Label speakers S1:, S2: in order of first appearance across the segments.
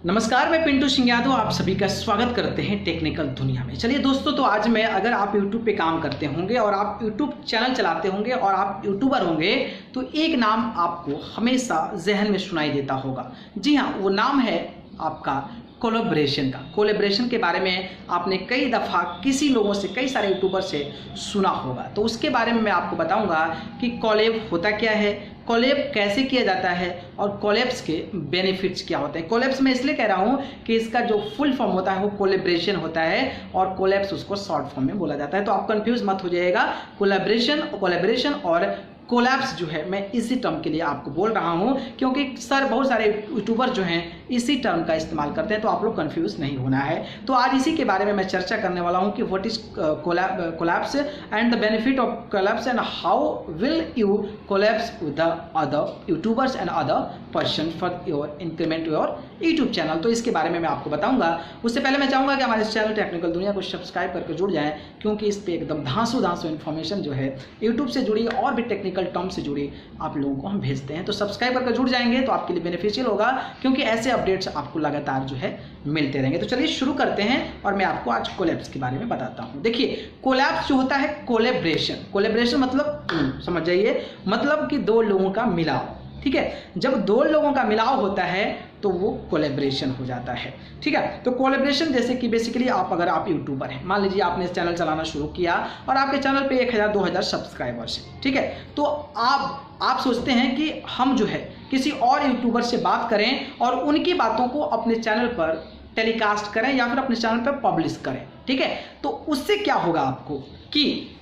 S1: नमस्कार, मैं पिंटू सिंह यादव आप सभी का स्वागत करते हैं टेक्निकल दुनिया में। चलिए दोस्तों, तो आज मैं अगर आप YouTube पे काम करते होंगे और आप YouTube चैनल चलाते होंगे और आप यूट्यूबर होंगे तो एक नाम आपको हमेशा जहन में सुनाई देता होगा। जी हाँ, वो नाम है आपका कोलैबोरेशन का। कोलैबोरेशन के बारे में आपने कई दफ़ा किसी लोगों से, कई सारे यूट्यूबर से सुना होगा, तो उसके बारे में मैं आपको बताऊंगा कि कोलैब होता क्या है, कोलैब कैसे किया जाता है और कोलैब्स के बेनिफिट्स क्या होते हैं। कोलैब्स मैं इसलिए कह रहा हूँ कि इसका जो फुल फॉर्म होता है वो कोलैबोरेशन होता है और कोलैब्स उसको शॉर्ट फॉर्म में बोला जाता है। तो आप कंफ्यूज मत हो जाइएगा। कोलैबोरेशन और कोलैब्स जो है मैं इसी टर्म के लिए आपको बोल रहा हूं क्योंकि बहुत सारे यूट्यूबर जो हैं इसी टर्म का इस्तेमाल करते हैं, तो आप लोग कंफ्यूज नहीं होना है। तो आज इसी के बारे में मैं चर्चा करने वाला हूं कि what is collabs and the benefit of collabs and how will you collabs with the other YouTubers and other person for your increment your YouTube channel. तो इसके बारे में मैं आपको बताऊंगा। उससे पहले मैं चाहूँगा कि हमारे इस चैनल टेक्निकल दुनिया को सब्सक्राइब करके जुड़ जाएं, क्योंकि इस पर एकदम धांसू इन्फॉर्मेशन जो है यूट्यूब से जुड़ी और भी टेक्निकल टर्म से जुड़ी आप लोगों को हम भेजते हैं। तो सब्सक्राइब करके जुड़ जाएंगे तो आपके लिए बेनिफिशियल होगा, क्योंकि ऐसे अपडेट्स आपको लगातार जो है मिलते रहेंगे। तो चलिए शुरू करते हैं और मैं आपको आज कोलैब्स के बारे में बताता हूँ। देखिए, कोलैब्स जो होता है कोलैबोरेशन मतलब समझ जाइए, मतलब कि दो लोगों का मिलाव। ठीक है, जब दो लोगों का मिलाव होता है तो वो कोलैबोरेशन हो जाता है। ठीक है, तो कोलैबोरेशन जैसे कि बेसिकली अगर आप यूट्यूबर हैं, मान लीजिए आपने चैनल चलाना शुरू किया और आपके चैनल पे 1000-2000 सब्सक्राइबर्स हैं। ठीक है, तो आप सोचते हैं कि हम जो है किसी और यूट्यूबर से बात करें और उनकी बातों को अपने चैनल पर टेलीकास्ट करें या फिर अपने चैनल पर पब्लिश करें। ठीक है, तो उससे क्या होगा आपको कि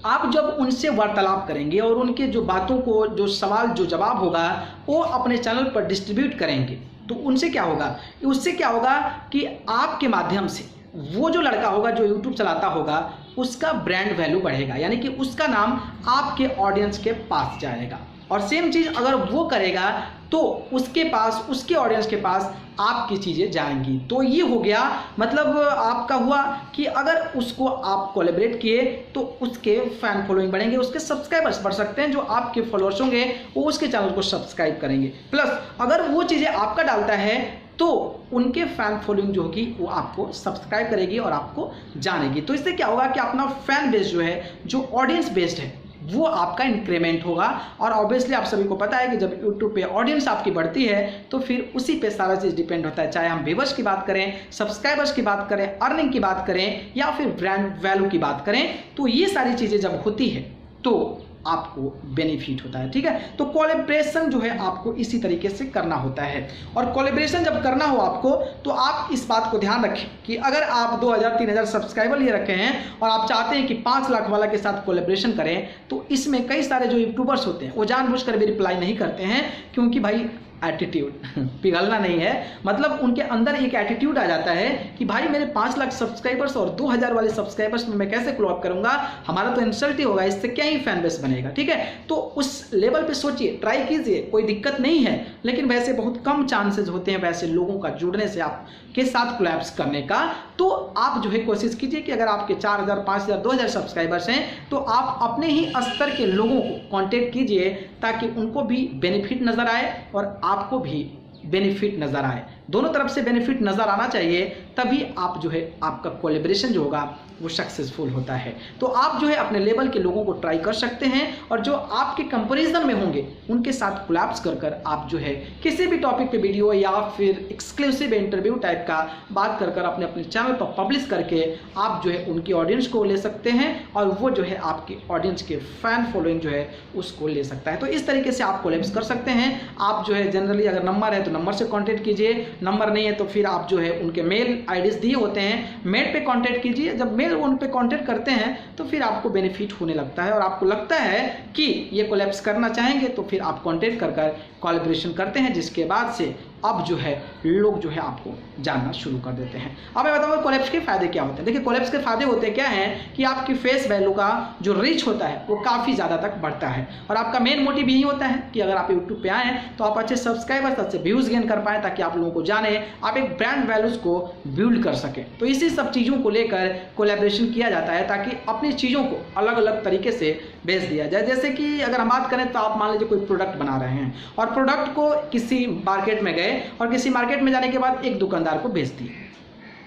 S1: आप जब उनसे वार्तालाप करेंगे और उनके जो बातों को, जो सवाल, जो जवाब होगा वो अपने चैनल पर डिस्ट्रीब्यूट करेंगे, तो उनसे क्या होगा, उससे क्या होगा कि आपके माध्यम से वो जो लड़का होगा जो यूट्यूब चलाता होगा उसका ब्रांड वैल्यू बढ़ेगा, यानी कि उसका नाम आपके ऑडियंस के पास जाएगा। और सेम चीज़ अगर वो करेगा तो उसके पास, उसके ऑडियंस के पास आपकी चीज़ें जाएंगी। तो ये हो गया, मतलब आपका हुआ कि अगर उसको आप कोलैबोरेट किए तो उसके फैन फॉलोइंग बढ़ेंगे, उसके सब्सक्राइबर्स बढ़ सकते हैं, जो आपके फॉलोअर्स होंगे वो उसके चैनल को सब्सक्राइब करेंगे। प्लस अगर वो चीज़ें आपका डालता है तो उनके फैन फॉलोइंग जो होगी वो आपको सब्सक्राइब करेगी और आपको जानेगी। तो इससे क्या होगा कि अपना फैन बेस जो है, जो ऑडियंस बेस्ड है, वो आपका इंक्रीमेंट होगा। और ऑब्वियसली आप सभी को पता है कि जब यूट्यूब पे ऑडियंस आपकी बढ़ती है तो फिर उसी पे सारा चीज़ डिपेंड होता है, चाहे हम व्यूअर्स की बात करें, सब्सक्राइबर्स की बात करें, अर्निंग की बात करें या फिर ब्रांड वैल्यू की बात करें। तो ये सारी चीज़ें जब होती है तो आपको बेनिफिट होता है। ठीक है, तो कोलैबोरेशन जो है आपको इसी तरीके से करना होता है। और कोलैबोरेशन जब करना हो आपको तो आप इस बात को ध्यान रखें कि अगर आप 2000-3000 सब्सक्राइबर लिए रखे हैं और आप चाहते हैं कि 5 लाख वाला के साथ कोलैबोरेशन करें, तो इसमें कई सारे जो यूट्यूबर्स होते हैं वो जानबूझकर भी रिप्लाई नहीं करते हैं, क्योंकि भाई एटीट्यूड पिघलना नहीं है, मतलब उनके अंदर एक एटीट्यूड आ जाता है कि भाई मेरे 5 लाख सब्सक्राइबर्स और 2000 वाले सब्सक्राइबर्स में मैं कैसे क्लोअप करूंगा, हमारा तो इंसल्ट ही होगा, इससे क्या ही फैन बेस बनेगा। ठीक है, तो उस लेवल पे सोचिए, ट्राई कीजिए, कोई दिक्कत नहीं है, लेकिन वैसे बहुत कम चांसेस होते हैं वैसे लोगों का जुड़ने से, आपके साथ कोलैब्स करने का। तो आप जो है कोशिश कीजिए कि अगर आपके 4000, 5000, 2000 सब्सक्राइबर्स हैं तो आप अपने ही स्तर के लोगों को कांटेक्ट कीजिए ताकि उनको भी बेनिफिट नजर आए और आपको भी बेनिफिट नजर आए। दोनों तरफ से बेनिफिट नजर आना चाहिए, तभी आप जो है आपका कोलैबोरेशन जो होगा वो सक्सेसफुल होता है। तो आप जो है अपने लेवल के लोगों को ट्राई कर सकते हैं और जो आपके कंपैरिजन में होंगे उनके साथ कोलैब्स कर आप जो है किसी भी टॉपिक पे वीडियो या फिर एक्सक्लूसिव इंटरव्यू टाइप का बात कर अपने चैनल पर पब्लिश करके आप जो है उनकी ऑडियंस को ले सकते हैं और वो जो है आपकी ऑडियंस के फैन फॉलोइंग जो है उसको ले सकता है। तो इस तरीके से आप कोलैब्स कर सकते हैं। आप जो है जनरली अगर नंबर है तो नंबर से कॉन्टेक्ट कीजिए, नंबर नहीं है तो फिर आप जो है उनके मेल आईडीज दिए होते हैं, मेल पे कॉन्टेक्ट कीजिए। जब मेल उन पे कांटेक्ट करते हैं तो फिर आपको बेनिफिट होने लगता है और आपको लगता है कि ये कोलैब्स करना चाहेंगे, तो फिर आप कांटेक्ट कर कोलैबोरेशन करते हैं, जिसके बाद से अब जो है लोग जो है आपको जानना शुरू कर देते हैं। अब मैं बताऊंगा कोलैब्स के फायदे क्या होते हैं। देखिए, कोलैब्स के फायदे होते हैं क्या हैं कि आपकी फेस वैल्यू का जो रीच होता है वो काफ़ी ज़्यादा तक बढ़ता है और आपका मेन मोटिव यही होता है कि अगर आप यूट्यूब पे आए तो आप अच्छे सब्सक्राइबर्स, अच्छे व्यूज़ गेन कर पाएँ ताकि आप लोगों को जाने, आप एक ब्रांड वैल्यूज़ को बिल्ड कर सकें। तो इसी सब चीज़ों को लेकर कोलैबोरेशन किया जाता है ताकि अपनी चीज़ों को अलग अलग तरीके से बेच दिया जाए। जैसे कि अगर हम बात करें तो आप मान लीजिए कोई प्रोडक्ट बना रहे हैं और प्रोडक्ट को किसी मार्केट में गए और किसी मार्केट में जाने के बाद एक दुकानदार को बेच दिए,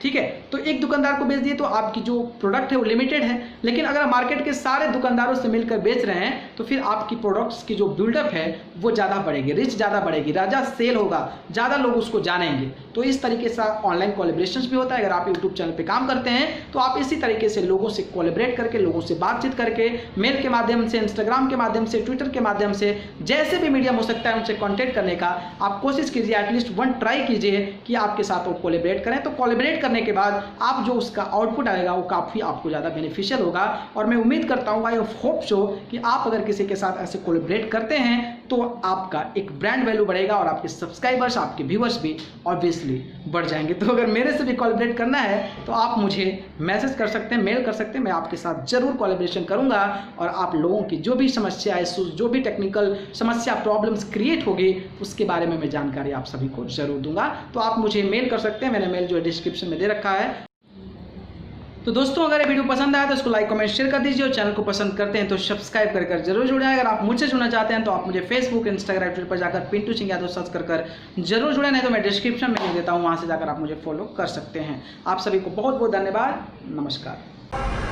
S1: ठीक है। तो एक दुकानदार को बेच दिए तो आपकी जो प्रोडक्ट है वो लिमिटेड है, लेकिन अगर मार्केट के सारे दुकानदारों से मिलकर बेच रहे हैं तो फिर आपकी प्रोडक्ट्स की जो बिल्डअप है वो ज़्यादा बढ़ेगी, रिच ज़्यादा बढ़ेगी, ज़्यादा सेल होगा, ज़्यादा लोग उसको जानेंगे। तो इस तरीके से ऑनलाइन कोलैबोरेशंस भी होता है। अगर आप यूट्यूब चैनल पर काम करते हैं तो आप इसी तरीके से लोगों से कोलैबोरेट करके, लोगों से बातचीत करके, मेल के माध्यम से, इंस्टाग्राम के माध्यम से, ट्विटर के माध्यम से, जैसे भी मीडियम हो सकता है उनसे कॉन्टेक्ट करने का आप कोशिश कीजिए। एटलीस्ट वन ट्राई कीजिए कि आपके साथ वो कोलैबोरेट करें। तो कोलैबोरेट करने के बाद आप जो उसका आउटपुट आएगा वो काफ़ी आपको ज़्यादा बेनिफिशियल होगा। और मैं उम्मीद करता हूँ, आई होप सो, कि आप अगर किसी के साथ ऐसे कोलैबोरेट करते हैं तो आपका एक ब्रांड वैल्यू बढ़ेगा और आपके सब्सक्राइबर्स, आपके व्यूअर्स भी ऑब्वियसली बढ़ जाएंगे। तो अगर मेरे से भी कोलैबोरेट करना है तो आप मुझे मैसेज कर सकते हैं, मेल कर सकते हैं, मैं आपके साथ जरूर कोलैबोरेशन करूंगा और आप लोगों की जो भी समस्या है, जो भी टेक्निकल समस्या, प्रॉब्लम्स क्रिएट होगी उसके बारे में मैं जानकारी आप सभी को जरूर दूंगा। तो आप मुझे मेल कर सकते हैं, मैंने मेल जो है डिस्क्रिप्शन में दे रखा है। तो दोस्तों अगर ये वीडियो पसंद आया तो इसको लाइक, कमेंट, शेयर कर दीजिए और चैनल को पसंद करते हैं तो सब्सक्राइब कर जरूर जुड़े। अगर आप मुझसे जुड़ना चाहते हैं तो आप मुझे फेसबुक, इंस्टाग्राम, ट्विटर पर जाकर पिंटू सिंह यादव सर्च कर जरूर जुड़े, नहीं तो मैं डिस्क्रिप्शन में लिंक देता हूँ, वहाँ से जाकर आप मुझे फॉलो कर सकते हैं। आप सभी को बहुत बहुत धन्यवाद। नमस्कार।